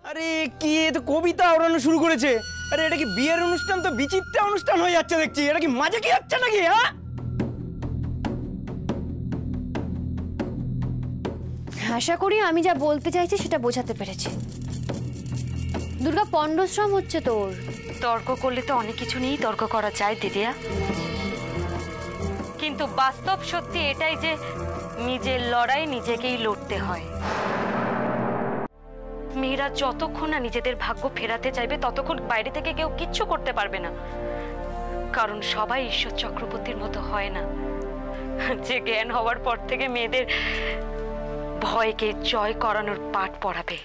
আরে কি এ তো কবিতা ওড়ানো শুরু করেছে। আরে এটা কি বিয়ের অনুষ্ঠান তো বিচিত্রা অনুষ্ঠান হয়ে যাচ্ছে দেখছি। এটা কি মাঝে কি হচ্ছে নাকি? হ্যাঁ আশা করি আমি যা বলতে চাইছি সেটা বোঝাতে পেরেছি। দুর্গা পণ্ডশ্রম হচ্ছে তোর। তর্ক করলে তো অনেক কিছু নিয়েই তর্ক করা যায় দিদিয়া, কিন্তু বাস্তব সত্যি এটাই যে নিজের লড়াই নিজেকেই লড়তে হয়। মেয়েরা যতক্ষণ না নিজেদের ভাগ্য ফেরাতে চাইবে ততক্ষণ বাইরে থেকে কেউ কিচ্ছু করতে পারবে না, কারণ সবাই ঈশ্বর চক্রবর্তীর মতো হয় না যে জ্ঞান হওয়ার পর থেকে মেয়েদের ভয়কে জয় করানোর পাঠ পড়াবে।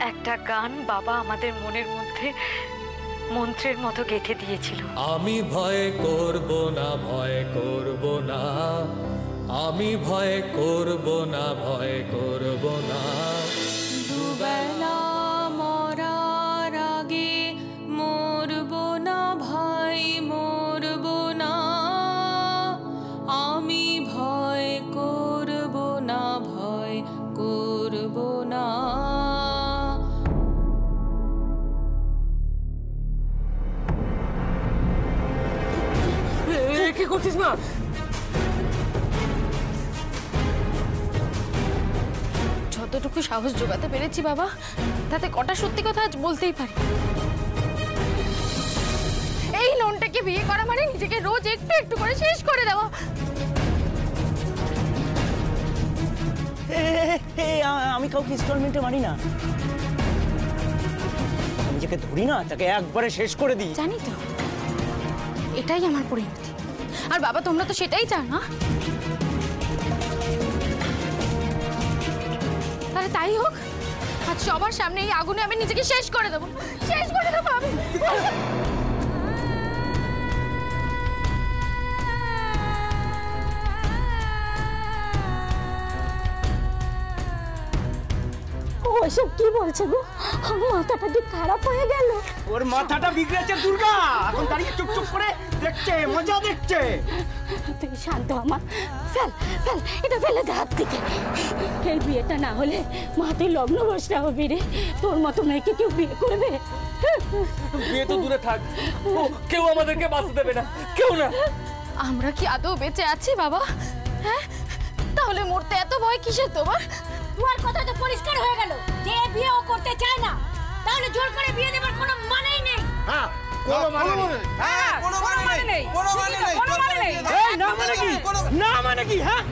একটা গান বাবা আমাদের মনের মধ্যে মন্ত্রের মতো গেঁথে দিয়েছিল, আমি ভয় করব না, ভয় করব না, আমি ভয় করব না, ভয় করব না। দুবেলা মরার আগে মরব না ভাই, মরব না, আমি ভয় করব না, ভয় করব না। কি করছিস না? যতটুকু সাহস জোগাতে পেরেছি বাবা, তাতে কটা সত্যি কথা আজ বলতেই পারি। এই ননটাকে বিয়ে করা মানে নিজেকে রোজ একটু একটু করে শেষ করে দেওয়া। আমি কাউকে ইনস্টলমেন্টে মারি না, আমি যাকে ধরি না তাকে একবারে শেষ করে দিই। জানি তো, এটাই আমার পরিণতি। আর বাবা তোমরা তো সেটাই চাও না? তাহলে তাই হোক, আজ সবার সামনে এই আগুনে আমি নিজেকে শেষ করে দেবো, শেষ করে দেবো আমি। ওইসব কি বলছে গো? মাথাটা কি খারাপ হয়ে গেল? ওর মাথাটা বিগড়েছে দুর্গা, এখন দাঁড়িয়ে চুপচুপ করে দেখছে, মজা দেখছে। তুই শান্ত হ মা, ফেল ফেল এটা ফেলে দে হাত থেকে। এই বিয়েটা না হলে মা তুই লগ্ন বসরা হবি রে। তোর মতো মেয়েকে কেউ বিয়ে করবে? বিয়ে তো দূরে থাক, ও কেউ আমাদেরকে বাঁচতে দেবে না, কেউ না। আমরা কি আদৌ বেঁচে আছি বাবা? হ্যাঁ, তাহলে মরতে এত ভয় কিসের তোমার? তোমার কথা তো পরিষ্কার হয়ে গেল যে বিয়ে ও করতে চায় না, তাহলে জোর করে বিয়ে দেবার কোনো মানেই নেই। হ্যাঁ কোনো মানে নেই, হ্যাঁ কোনো মানে নেই, কোনো মানে নেই, কোনো মানে নেই। এই না মানে কি? না মানে কি? হ্যাঁ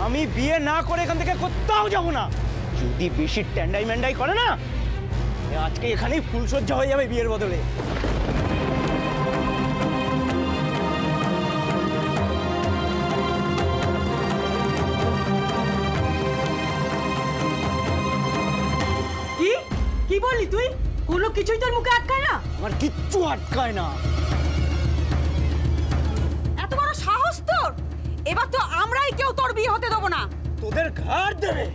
আমি বিয়ে না করে এখান থেকে কোথাও যাব না। যদি বেশি ট্যান্ডাই ম্যান্ডাই করে না, আজকে এখানেই ফুলসজ্জা হয়ে যাবে বিয়ের বদলে। কি বললি তুই? কোনো কিছুই তোর মুখে আটকায় না? আমার কিচ্ছু আটকায় না। এত বড় সাহস তোর? এবার তো আমরাই কেউ তোর বিয়ে হতে দেবো না। তোদের ঘাড় দেবে।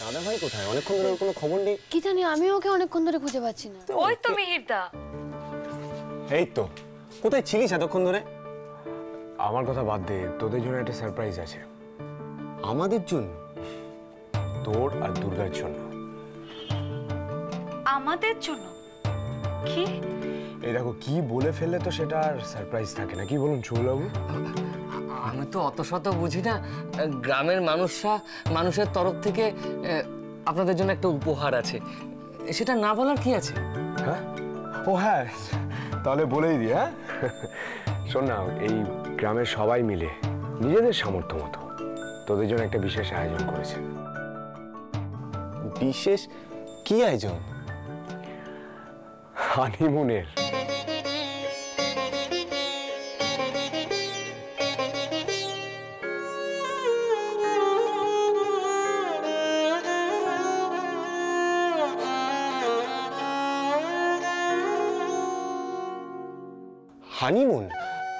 দাদা ভাই কোথায়? অনেকক্ষণ ধরে কোনো খবর নেই। কি জানি, আমি ওকে অনেকক্ষণ ধরে খুঁজে পাচ্ছি না। ওই তো মিহিরদা। এই তো, কোথায় ছিলিস এতক্ষণ ধরে? আমার কথা বাদ দে, তোদের জন্য একটা সারপ্রাইজ আছে। আমাদের জন্য? তোর আর দুর্গার জন্য। আমাদের জন্য? কি? এই দেখো, কি বলে ফেললে তো সেটা আর সারপ্রাইজ থাকে না, কি বলুন চৌবাবু? আমি তো অত শত বুঝি না। গ্রামের মানুষের তরফ থেকে আপনাদের জন্য একটা উপহার আছে, সেটা না বলার কি আছে? হ্যাঁ, ও হ্যাঁ, তাহলে বলেই দি। হ্যাঁ শোন না, এই গ্রামের সবাই মিলে নিজেদের সামর্থ্য মতো তোদের জন্য একটা বিশেষ আয়োজন করেছে। বিশেষ কি আয়োজন? হানিমুনের। হানিমুন?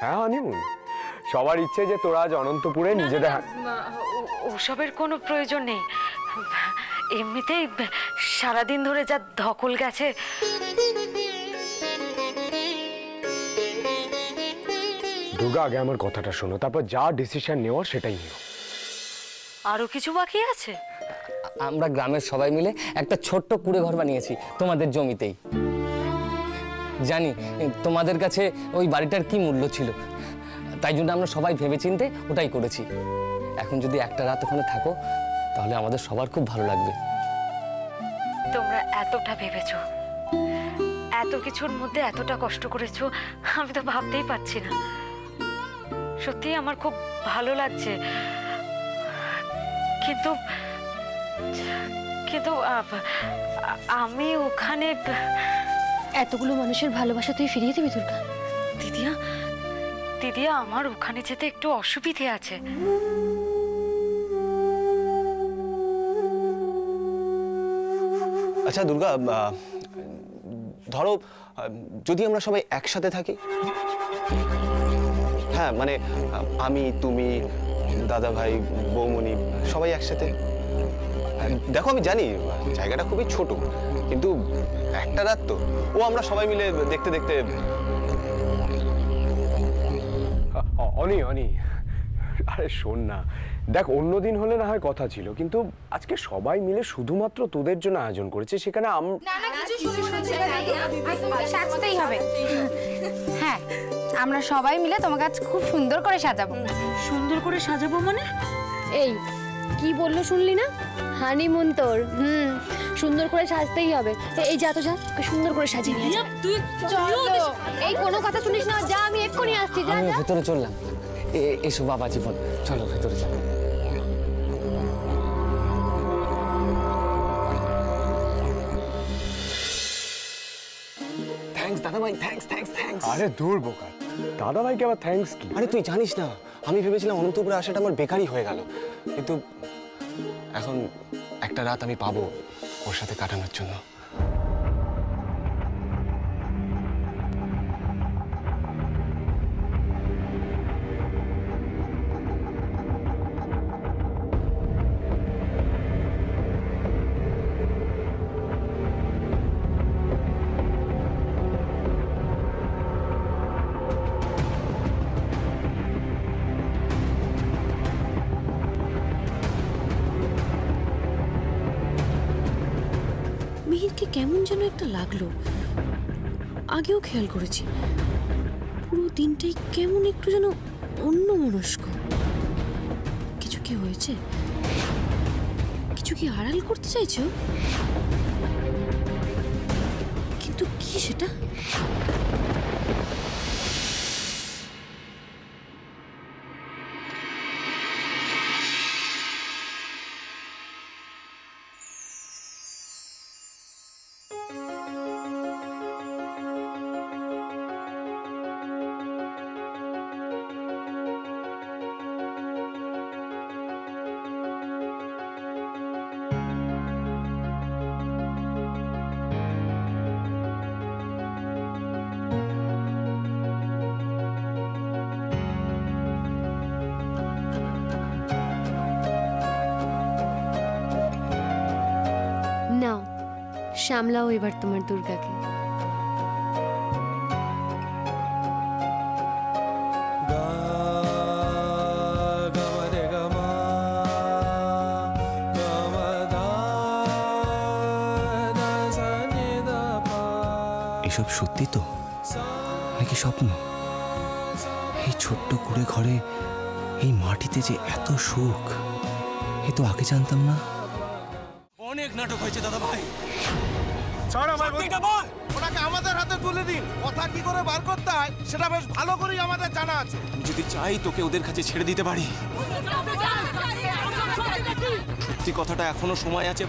হ্যাঁ হানিমুন। সবার ইচ্ছে যে তোরা আজ অনন্তপুরে নিজেদের। ওসবের কোনো প্রয়োজন নেই, এমনিতেই সারাদিন ধরে যা ধকল গেছে, দুর্গা আগে আমার কথাটা শোনো, তারপর যা ডিসিশন নেওয়ার সেটাই নিও। আরো কিছু বাকি আছে? আমরা গ্রামের সবাই মিলে একটা ছোট্ট কুঁড়ে ঘর বানিয়েছি তোমাদের জমিতেই। জানি তোমাদের কাছে ওই বাড়িটার কি মূল্য ছিল, তাই জন্য আমরা সবাই ভেবেচিন্তে ওটাই করেছি। এখন যদি একটা রাত ওখানে থাকো তাহলে আমাদের সবার খুব ভালো লাগবে। তোমরা এতটা ভেবেছো, এত কিছুর মধ্যে এতটা কষ্ট করেছো, আমি তো ভাবতেই পারছি না। সত্যি আমার খুব ভালো লাগছে, কিন্তু কিন্তু আমি ওখানে এতগুলো মানুষের ভালোবাসা তুই ফিরিয়ে দিবি দুর্গা? দিদিয়া, দিদিয়া, আমার ওখানে যেতে একটু অসুবিধে আছে। আচ্ছা দুর্গা, ধরো যদি আমরা সবাই একসাথে থাকি, হ্যাঁ মানে আমি, তুমি, দাদা ভাই, বৌমনি সবাই একসাথে। দেখো আমি জানি জায়গাটা খুবই ছোট, কিন্তু একটা রাত তো, ও আমরা সবাই মিলে দেখতে দেখতে। অনি অনি, আরে শোন না, দেখ অন্যদিন হলে না হয় কথা ছিল, কিন্তু আজকে সবাই মিলে শুধুমাত্র তোদের জন্য আয়োজন করেছে, সেখানে সাজতেই হবে। হ্যাঁ, আমরা সবাই মিলে তোমাকে আজ খুব সুন্দর করে সাজাবো। সুন্দর করে সাজাবো মানে? এই কি বললো শুনলি না? হানিমুন তোর, সুন্দর করে সাজতেই হবে। এই যা তো যা, ওকে সুন্দর করে সাজিয়ে নিয়ে যা। তুই চলো, এই কোনো কথা শুনিস না, যা আমি এক্ষুনি আসছি। যা আমি যা। ভেতরে চললাম। এসো বাবা জীবন, চলো ভেতরে চলো। থ্যাঙ্কস দাদা ভাই, থ্যাঙ্কস থ্যাঙ্কস থ্যাঙ্কস। আরে দূর বোকা, দাদা ভাইকে আবার থ্যাঙ্কস কি? আরে তুই জানিস না, আমি ভেবেছিলাম অনন্তপুরে আসাটা আমার বেকারই হয়ে গেল, কিন্তু এখন একটা রাত আমি পাবো ওর সাথে কাটানোর জন্য। মিহিরকে কেমন যেন একটা লাগলো, আগেও খেয়াল করেছি। পুরো দিনটাই কেমন একটু যেন অন্যমনস্ক। কিছু কি হয়েছে? কিছু কি আড়াল করতে চাইছো? কিন্তু কি সেটা? নাও সামলাও এবার তোমার দুর্গাকে। এসব সত্যি তো নাকি স্বপ্ন? এই ছোট্ট কুঁড়ে ঘরে এই মাটিতে যে এত সুখ, এ তো আগে জানতাম না। অনেক নাটক হয়েছে দাদা ভাই। ছাড় আমার বলটা বল, ওটাকে আমাদের হাতে তুলে দিন। কথা কি করে বার করতে হয় সেটা বেশ ভালো করেই আমাদের জানা আছে। আমি যদি চাই তোকে ওদের কাছে ছেড়ে দিতে পারি। সত্যি কথাটা এখনো সময় আছে।